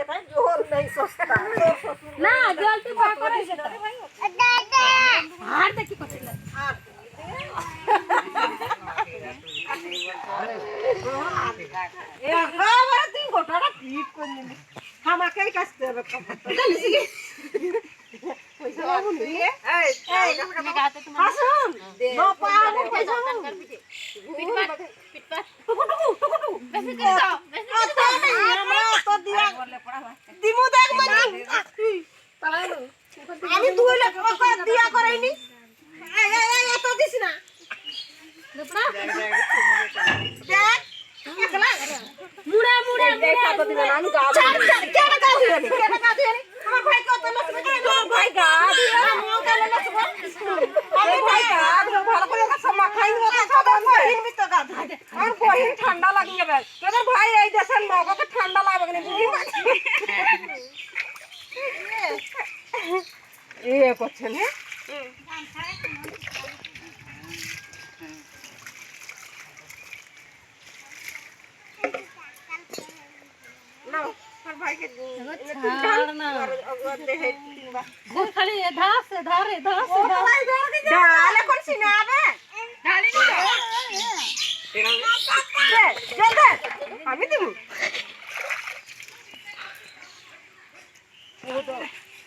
এটাই জল নেই সস্তা না জল তুই পা করে যেতে আর দেখি করছিল আর এ বাবা তুই গোটাটা ঠিক করে নিলি আমাকেই কাটতে হবে পয়সা বাবু নিয়ে এই তুমি গাতে তোমার হাসুন নো পাবো পয়সা পিটপাট পিটপাট বেশি করে দাও বেশি আচ্ছা আমরা তো দিয়া দিমু দেখ মানে আমি 2 লাখ টাকা দিয়া করাইনি এই এত দিছ না দুপড়া দেখ একলা মুড়া মুড়া দেখ কত দিন আমি গা কেন গা দিলি কেন গা দিলি আমার ভাই কত লস আমার ভাই গা দিয়া আমি গা লস আমি ভাই গা দিয়া ভালো করে সমা খাই না সদা বহিন মি তো গা ধরে আর বহিন ঠান্ডা লাগি যাবে তোর ভাই এই দেশের মগকে ঠান্ডা লাগবে না বুঝি এ করছেন হ্যাঁ নাও আর ভাইকে ছাড় না খালি ধাস ধারে ধাস ডালে কোন সিনাবে ঢালি দে আমি দিব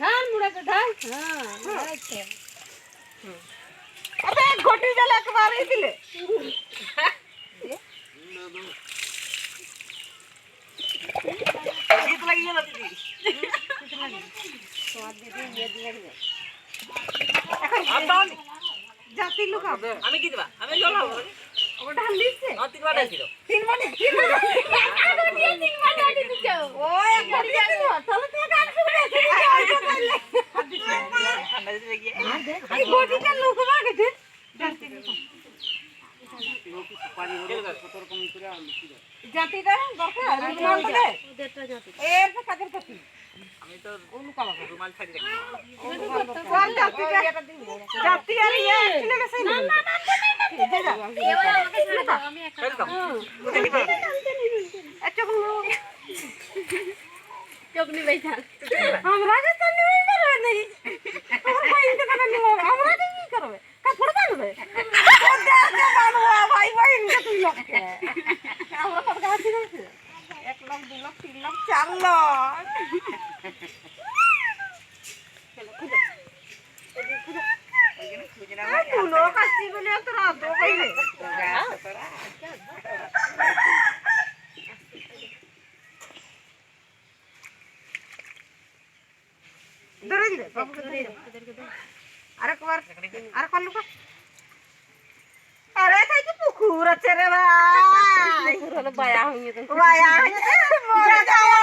ধান মুড়া কে ঢাল হ্যাঁ আচ্ছা আবে ঘটি জল একবারই দিলে গীত লাগি গেল দিদি তোমার দিদি ইয়ে দিয়ে দিবে এখন জাতি লোক আমি কি দিবা আমি জ্বলাবো ও ঢাল দিছে আমার 3 বার ছিল 3 মানে আগে দিয়ে 3 বার আটি দিছো ওই ঘটি জল তাহলে তুই গান শুনে ঠান্ডা দিতে গিয়ে এই ঘটিটা লোক বাগেছে পানি ভরে কত রকম করে আর লিখি দাও জাতিটা দরকার রুমাল বলে ওদেরটা জাতি এর তো কাজের কপি আমি তো রুমাল ছাড়ি রাখি কোন জাতিটা জাতি আর ইয়ে কিনে মেশাই না না এবার আমাকে ছেড়ে দাও আমি একা ছেড়ে দাও এত চকনি বাইছা আমরা যে তো নিই পারবে নাই আমার ভাই ইনকে কেন নিব আমরা কি করবে কাপড় বানবে ভাই ভাই ইনকে তুই লক্ষ্যে আমরা কত গাছি গেছে 1 লাখ 2 লাখ 3 লাখ 4 লাখ চলো খুঁজো খুঁজো ওইখানে খুঁজে না তুই লোক আসছি বলে তোরা তো কইলে ধরে দে বাবুকে ধরে দে আরেকবার আর কোন লোক আরে তাই কি পুকুর আছে রে ভাই পুরো বায়া হয়ে গেছে বায়া মরে যাওয়া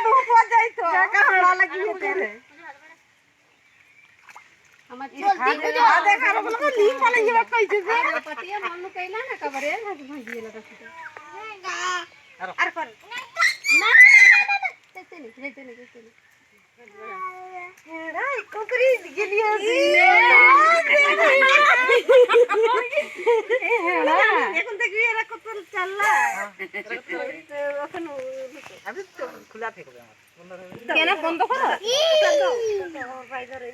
ডুব যাই তো জায়গা হাড়া লাগিয়ে রে আমার চলতি খুঁজো দেখ আর বলবো লি পালে যাবা কইছে যে পতিয়া মনু কইলা না কবরে ভাগ ভাগি গেল কাছে আর কোন না তেতে নি রে কোকরি গিলিয়া এখন দেখবি এরা কত চাল্লা এখন আমি তো খোলা থাকবে আমার কেন বন্ধ করো ভাই ধরে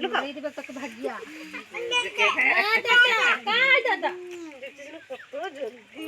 লুকা এই দিবে তোকে ভাগিয়া দাদা দাদা কত জলদি